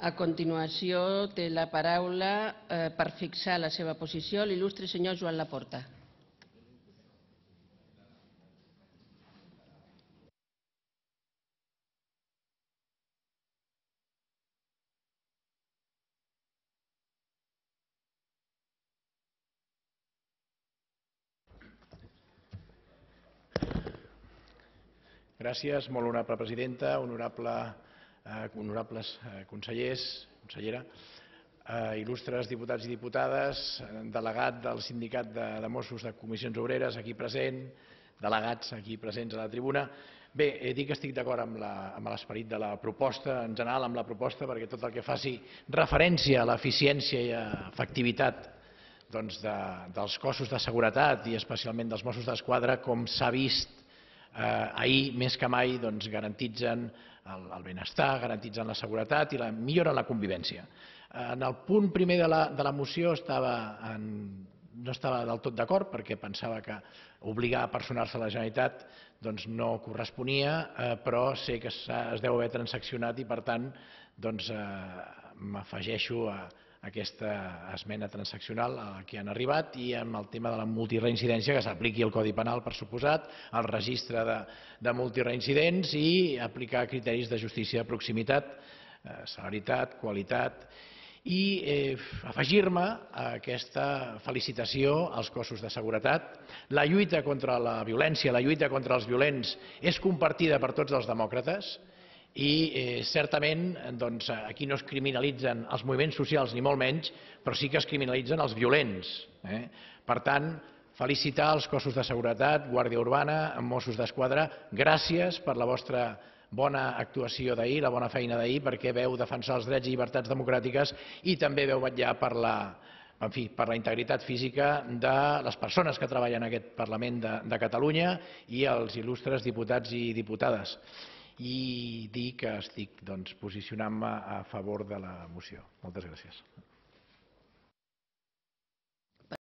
A continuació té la paraula per fixar la seva posició l'il·lustre senyor Joan Laporta. Gràcies, molt honorable presidenta, honorables consellers, consellera, il·lustres diputats i diputades, delegat del Sindicat de Mossos de Comissions Obreres aquí present, delegats aquí presents a la tribuna. Bé, dic que estic d'acord amb l'esperit de la proposta, en general amb la proposta, perquè tot el que faci referència a l'eficiència i a l'efectivitat dels cossos de seguretat i especialment dels Mossos d'Esquadra, com s'ha vist ahir més que mai, garantitzen el benestar, garantitzen la seguretat i milloren la convivència. En el punt primer de la moció no estava del tot d'acord perquè pensava que obligar a personar-se a la Generalitat no corresponia, però sé que es deu haver transaccionat i per tant m'afegeixo a aquesta esmena transaccional a què han arribat i amb el tema de la multireincidència, que s'apliqui el Codi Penal, per suposat, el registre de multireincidents i aplicar criteris de justícia de proximitat, celeritat, qualitat i afegir-me a aquesta felicitació als cossos de seguretat. La lluita contra la violència, la lluita contra els violents és compartida per tots els demòcrates i certament aquí no es criminalitzen els moviments socials ni molt menys, però sí que es criminalitzen els violents. Per tant, felicitar els cossos de seguretat, Guàrdia Urbana, Mossos d'Esquadra, gràcies per la vostra bona actuació d'ahir, la bona feina d'ahir, perquè veu defensar els drets i llibertats democràtiques i també veu vetllar per la integritat física de les persones que treballen en aquest Parlament de Catalunya i els il·lustres diputats i diputades. I dir que estic posicionant-me a favor de la moció. Moltes gràcies.